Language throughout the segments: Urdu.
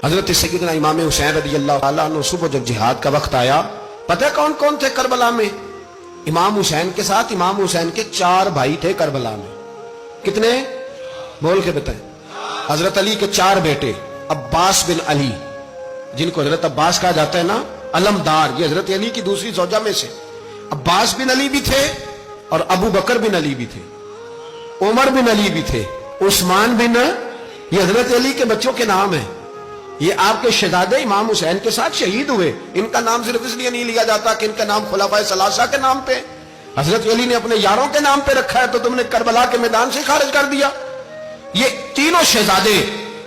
حضرت سیدنا امام حسین رضی اللہ تعالیٰ عنہ صبح جب جہاد کا وقت آیا، پتہ کون کون تھے کربلا میں؟ امام حسین کے ساتھ امام حسین کے 4 بھائی تھے کربلا میں۔ کتنے؟ بول کے بتائیں۔ حضرت علی کے 4 بیٹے، عباس بن علی، جن کو حضرت عباس کہا جاتا ہے نا، علمدار، یہ حضرت علی کی دوسری زوجہ میں سے عباس بن علی بھی تھے، اور ابو بکر بن علی بھی تھے، عمر بن علی بھی تھے، عثمان بن، یہ حضرت علی کے بچوں کے نام ہیں۔ یہ آپ کے شہزادے امام حسین کے ساتھ شہید ہوئے، ان کا نام صرف اس لیے نہیں لیا جاتا کہ ان کا نام خلفائے ثلاثہ کے نام پہ، حضرت علی نے اپنے یاروں کے نام پہ رکھا ہے تو تم نے کربلا کے میدان سے خارج کر دیا۔ یہ تینوں شہزادے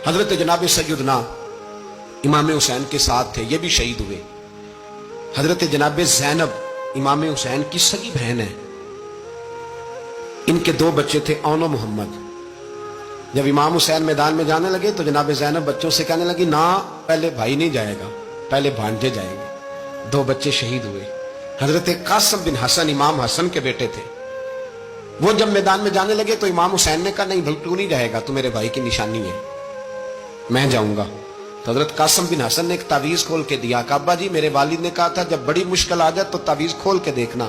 حضرت جناب سیدنا امام حسین کے ساتھ تھے، یہ بھی شہید ہوئے۔ حضرت جناب زینب امام حسین کی سگی بہن ہے، ان کے 2 بچے تھے، اون و محمد۔ جب امام حسین میدان میں جانے لگے تو جناب زینب بچوں سے کہنے لگی، نہ پہلے بھائی نہیں جائے گا، پہلے بھانجے جائیں گے۔ 2 بچے شہید ہوئے۔ حضرت قاسم بن حسن امام حسن کے بیٹے تھے، وہ جب میدان میں جانے لگے تو امام حسین نے کہا، نہیں بھائی تو نہیں جائے گا، تو میرے بھائی کی نشانی ہے، میں جاؤں گا۔ تو حضرت قاسم بن حسن نے ایک تعویذ کھول کے دیا کہ ابا جی میرے والد نے کہا تھا جب بڑی مشکل آ جائے تو تعویذ کھول کے دیکھنا،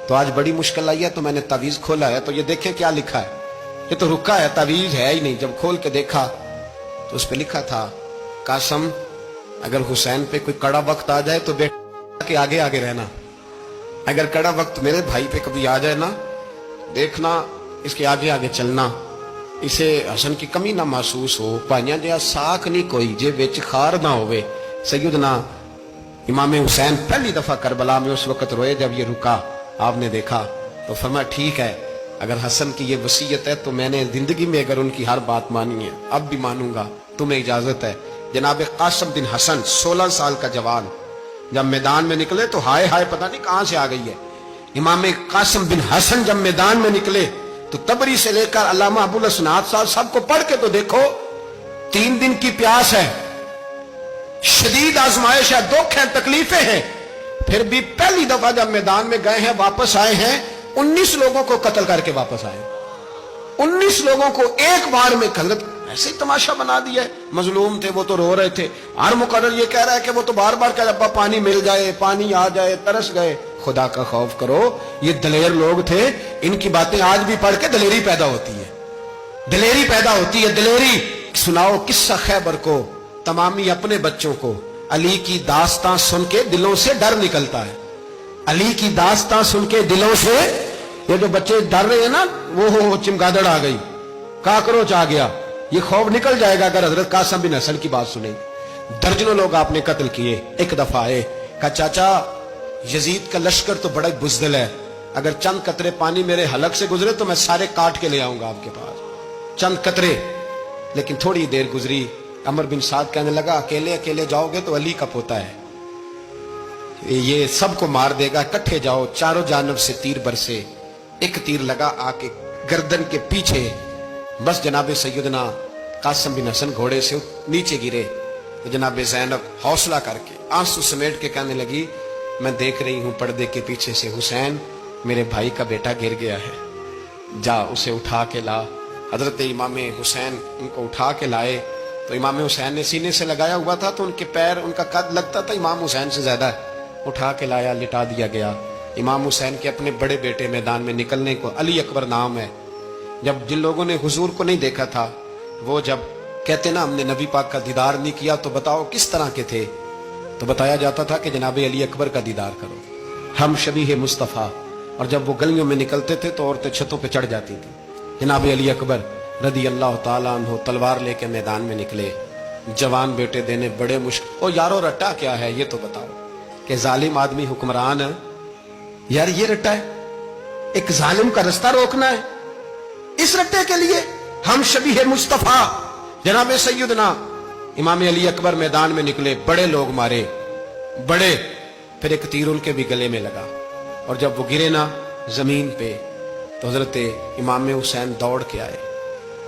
تو آج بڑی مشکل آئی ہے تو میں نے تعویذ کھولا ہے، تو یہ دیکھیں کیا لکھا ہے، یہ تو رکا ہے، تعویذ ہے ہی نہیں۔ جب کھول کے دیکھا تو اس پہ لکھا تھا، قاسم اگر حسین پہ کوئی کڑا وقت آ جائے تو بیٹا کے آگے آگے رہنا، اگر کڑا وقت میرے بھائی پہ کبھی آ جائے نا، دیکھنا اس کے آگے آگے چلنا، اسے حسن کی کمی نہ محسوس ہو، پائیاں جہاں ساکھ نہیں کوئی جے وچ خار نہ ہوئے۔ سیدنا امام حسین پہلی دفعہ کربلا میں اس وقت روئے جب یہ رکا، آپ نے دیکھا تو فرمایا ٹھیک ہے، اگر حسن کی یہ وصیت ہے تو میں نے زندگی میں اگر ان کی ہر بات مانی ہے اب بھی مانوں گا، تمہیں اجازت ہے۔ جناب قاسم بن حسن 16 سال کا جوان جب میدان میں نکلے تو ہائے ہائے پتہ نہیں کہاں سے آ گئی ہے۔ امام قاسم بن حسن جب میدان میں نکلے تو تبری سے لے کر علامہ ابو الحسنات صاحب سب کو پڑھ کے تو دیکھو، 3 دن کی پیاس ہے، شدید آزمائش ہے، دکھ ہے، تکلیفیں ہیں، پھر بھی پہلی دفعہ جب میدان میں گئے ہیں واپس آئے ہیں 19 لوگوں کو قتل کر کے واپس آئے، 19 لوگوں کو ایک بار میں۔ حضرت ایسے ہی تماشا بنا دیا ہے، مظلوم تھے وہ تو رو رہے تھے، ہر مقرر یہ کہہ رہا ہے کہ وہ تو بار بار کہ ابا پانی مل جائے، پانی آ جائے، ترس گئے۔ خدا کا خوف کرو، یہ دلیر لوگ تھے، ان کی باتیں آج بھی پڑھ کے دلیری پیدا ہوتی ہے، دلیری پیدا ہوتی ہے، دلیری۔ سناؤ قصہ خیبر کو تمامی اپنے بچوں کو، علی کی داستان سن کے دلوں سے ڈر نکلتا ہے، علی کی داستان سن کے دلوں سے، یہ جو بچے ڈر رہے ہیں نا، وہ چمگادڑ آ گئی، کاکروچ آ گیا، یہ خوف نکل جائے گا اگر حضرت قاسم بن حسن کی بات سنیں۔ درجنوں لوگ آپ نے قتل کیے۔ ایک دفعہ آئے، کہا چاچا یزید کا لشکر تو بڑا بزدل ہے، اگر چند قطرے پانی میرے حلق سے گزرے تو میں سارے کاٹ کے لے آؤں گا آپ کے پاس، چند قطرے۔ لیکن تھوڑی دیر گزری، عمر بن سعد کہنے لگا اکیلے اکیلے جاؤ گے تو علی کا پوتا ہے، یہ سب کو مار دے گا، کٹھے جاؤ۔ چاروں جانب سے تیر برسے، ایک تیر لگا آ کے گردن کے پیچھے، بس جناب سیدنا قاسم بن حسن گھوڑے سے نیچے گرے تو جناب زینب حوصلہ کر کے آنسو سمیٹ کے کہنے لگی، میں دیکھ رہی ہوں پردے کے پیچھے سے حسین میرے بھائی کا بیٹا گر گیا ہے، جا اسے اٹھا کے لا۔ حضرت امام حسین ان کو اٹھا کے لائے تو امام حسین نے سینے سے لگایا ہوا تھا تو ان کے پیر، ان کا قد لگتا تھا امام حسین سے زیادہ ہے، اٹھا کے لایا، لٹا دیا گیا۔ امام حسین کے اپنے بڑے بیٹے میدان میں نکلنے کو، علی اکبر نام ہے، جب جن لوگوں نے حضور کو نہیں دیکھا تھا وہ جب کہتے نا ہم نے نبی پاک کا دیدار نہیں کیا تو بتاؤ کس طرح کے تھے، تو بتایا جاتا تھا کہ جناب علی اکبر کا دیدار کرو، ہم شبیہ مصطفیٰ۔ اور جب وہ گلیوں میں نکلتے تھے تو عورتیں چھتوں پہ چڑھ جاتی تھیں۔ جناب علی اکبر رضی اللہ تعالیٰ عنہ تلوار لے کے میدان میں نکلے، جوان بیٹے دینے بڑے مشکل۔ او یارو رٹا کیا ہے یہ تو بتاؤ، کہ ظالم آدمی حکمران ہے، یار یہ رٹا ہے، ایک ظالم کا رستہ روکنا ہے، اس رٹے کے لیے ہم شبیہ مصطفیٰ۔ جناب سیدنا امام علی اکبر میدان میں نکلے، بڑے لوگ مارے، بڑے، پھر ایک تیر ان کے بھی گلے میں لگا، اور جب وہ گرے نا زمین پہ تو حضرت امام حسین دوڑ کے آئے،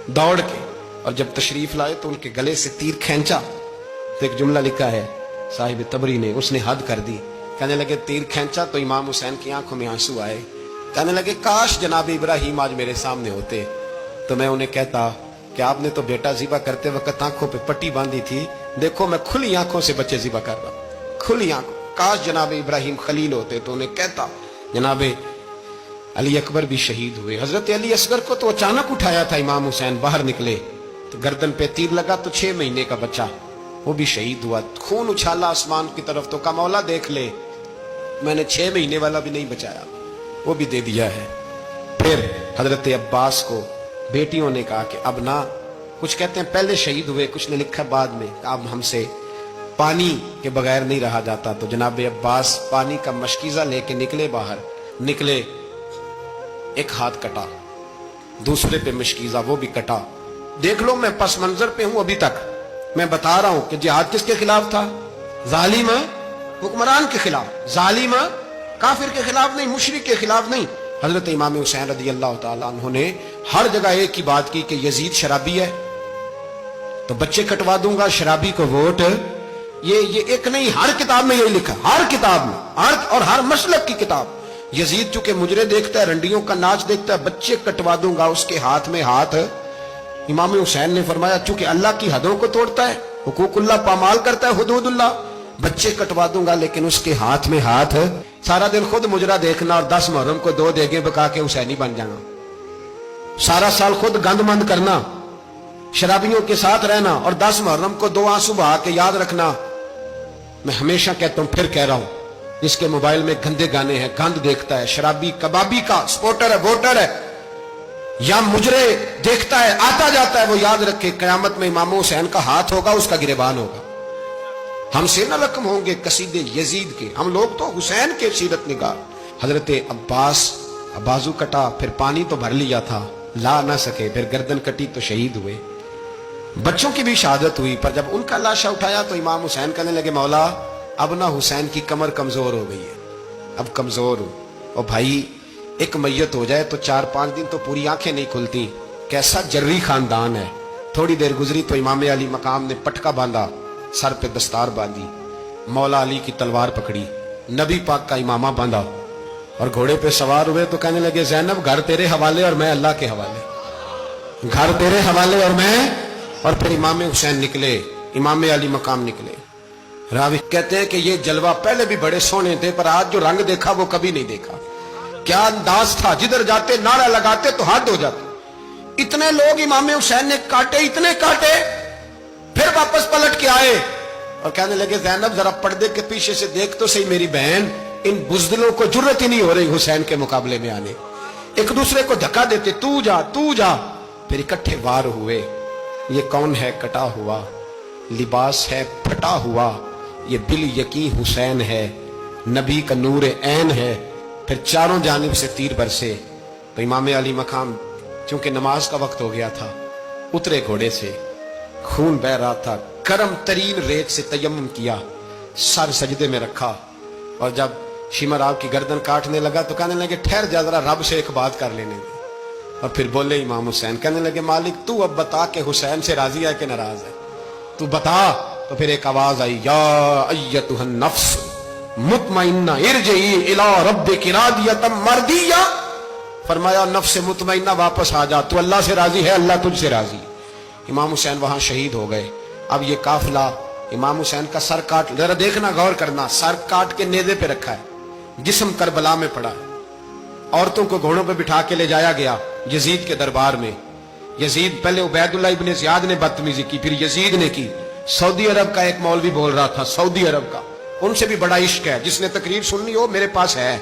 دوڑ کے، اور جب تشریف لائے تو ان کے گلے سے تیر کھینچا تو ایک جملہ لکھا ہے صاحب تبری نے، اس نے حد کر دی، کہنے لگے تیر کھینچا تو امام حسین کی آنکھوں میں آنسو آئے، کہنے لگے کاش جناب ابراہیم آج میرے سامنے ہوتے، تو میں انہیں کہتا کہ آپ نے تو بیٹا ذبح کرتے وقت آنکھوں پہ پٹی باندھی تھی، دیکھو میں کھلی آنکھوں سے بچے ذبح کر رہا ہوں، کھلی آنکھوں. کاش جناب ابراہیم خلیل ہوتے تو انہیں کہتا. جناب علی اکبر بھی شہید ہوئے. حضرت علی اصغر کو تو اچانک اٹھایا تھا امام حسین، باہر نکلے تو گردن پہ تیر لگا تو 6 مہینے کا بچہ وہ بھی شہید ہوا. خون اچھالا آسمان کی طرف تو کہا مولا دیکھ لے، میں نے 6 مہینے والا بھی نہیں بچایا، وہ بھی دے دیا ہے. پھر حضرت عباس کو بیٹیوں نے کہا کہ اب نہ، کچھ کہتے ہیں پہلے شہید ہوئے، کچھ نے لکھا بعد میں، اب ہم سے پانی کے بغیر نہیں رہا جاتا. تو جناب عباس پانی کا مشکیزہ لے کے نکلے، باہر نکلے، ایک ہاتھ کٹا، دوسرے پہ مشکیزہ وہ بھی کٹا. دیکھ لو میں پس منظر پہ ہوں ابھی تک، میں بتا رہا ہوں کہ جہاد کس کے خلاف تھا؟ ظالم حکمران کے خلاف، ظالم کافر کے خلاف نہیں، مشرک کے خلاف نہیں. حضرت امام حسین رضی اللہ تعالیٰ عنہ نے ہر جگہ ایک ہی بات کی کہ یزید شرابی ہے تو بچے کٹوا دوں گا، شرابی کو ووٹ. یہ ایک نہیں، ہر کتاب میں یہی لکھا، ہر کتاب میں، اور ہر مسلک کی کتاب. یزید چونکہ مجرے دیکھتا ہے، رنڈیوں کا ناچ دیکھتا ہے، بچے کٹوا دوں گا اس کے ہاتھ میں ہاتھ. امام حسین نے فرمایا چونکہ اللہ کی حدوں کو توڑتا ہے، حقوق اللہ پامال کرتا ہے، حدود اللہ، بچے کٹوا دوں گا لیکن اس کے ہاتھ میں ہاتھ. سارا دن خود مجرا دیکھنا اور 10 محرم کو 2 دیگیں پکا کے حسینی بن جانا، سارا سال خود گند مند کرنا، شرابیوں کے ساتھ رہنا اور 10 محرم کو 2 آنسو بہا کے یاد رکھنا. میں ہمیشہ کہتا ہوں، پھر کہہ رہا ہوں، جس کے موبائل میں گندے گانے ہیں، گند دیکھتا ہے، شرابی کبابی کا سپورٹر ہے، ووٹر ہے، یا مجرے دیکھتا ہے آتا جاتا ہے، وہ یاد رکھے قیامت میں امام حسین کا ہاتھ ہوگا، اس کا گریبان ہوگا. ہم سے نہ رقم ہوں گے قصیدے یزید کے، ہم لوگ تو حسین کے سیرت نگار. حضرت عباس بازو کٹا، پھر پانی تو بھر لیا تھا، لا نہ سکے، پھر گردن کٹی تو شہید ہوئے. بچوں کی بھی شہادت ہوئی، پر جب ان کا لاشا اٹھایا تو امام حسین کہنے لگے مولا اب نہ حسین کی کمر کمزور ہو گئی ہے، اب کمزور ہو. اور بھائی ایک میت ہو جائے تو 4-5 دن تو پوری آنکھیں نہیں کھلتی. کیسا جری خاندان ہے. تھوڑی دیر گزری تو امام علی مقام نے پٹکا باندھا، سر پہ دستار باندھی، مولا علی کی تلوار پکڑی، نبی پاک کا امامہ باندھا اور گھوڑے پہ سوار ہوئے تو کہنے لگے زینب گھر تیرے حوالے اور میں اللہ کے حوالے، گھر تیرے حوالے اور میں. اور پھر امام حسین نکلے، امام علی مقام نکلے. راوی کہتے ہیں کہ یہ جلوہ پہلے بھی بڑے سونے تھے پر آج جو رنگ دیکھا وہ کبھی نہیں دیکھا. کیا انداز تھا، جدھر جاتے نعرہ لگاتے تو حد ہو جاتے. اتنے لوگ امام حسین نے کاٹے، اتنے کاٹے، پھر واپس پلٹ کے آئے اور کہنے لگے زینب ذرا پردے کے پیچھے سے دیکھ تو صحیح میری بہن، ان بزدلوں کو جرت ہی نہیں ہو رہی حسین کے مقابلے میں آنے. ایک دوسرے کو دھکا دیتے، تو جا تو جا. پھر اکٹھے وار ہوئے. یہ کون ہے کٹا ہوا، لباس ہے پھٹا ہوا، یہ بال یقین حسین ہے، نبی کا نور عین ہے. پھر چاروں جانب سے تیر برسے تو امام علی مقام چونکہ نماز کا وقت ہو گیا تھا، اترے گھوڑے سے، خون بہ رہا تھا، گرم ترین ریت سے تیمم کیا، سر سجدے میں رکھا اور جب شمر آپ کی گردن کاٹنے لگا تو کہنے لگے ٹھہر جا ذرا رب سے ایک بات کر لینے دے. اور پھر بولے امام حسین، کہنے لگے مالک تو اب بتا کہ حسین سے راضی ہے کہ ناراض ہے، تو بتا. تو پھر ایک آواز آئی، یا ایتھا النفس مطمئنہ ارجعی الی ربک راضیۃ مرضیہ. فرمایا نفس مطمئنہ واپس آ جا، تو اللہ سے راضی ہے، اللہ تجھ سے راضی. امام حسین وہاں شہید ہو گئے. اب یہ قافلہ امام حسین کا سر کاٹ، ذرا دیکھنا غور کرنا، سر کاٹ کے نیزے پہ رکھا ہے، جسم کربلا میں پڑا ہے. عورتوں کو گھوڑوں پہ بٹھا کے لے جایا گیا یزید کے دربار میں. یزید پہلے عبید اللہ ابن زیاد نے بدتمیزی کی، پھر یزید نے کی. سعودی عرب کا ایک مولوی بول رہا تھا، سعودی عرب کا، ان سے بھی بڑا عشق ہے، جس نے تقریر سننی ہو میرے پاس ہے.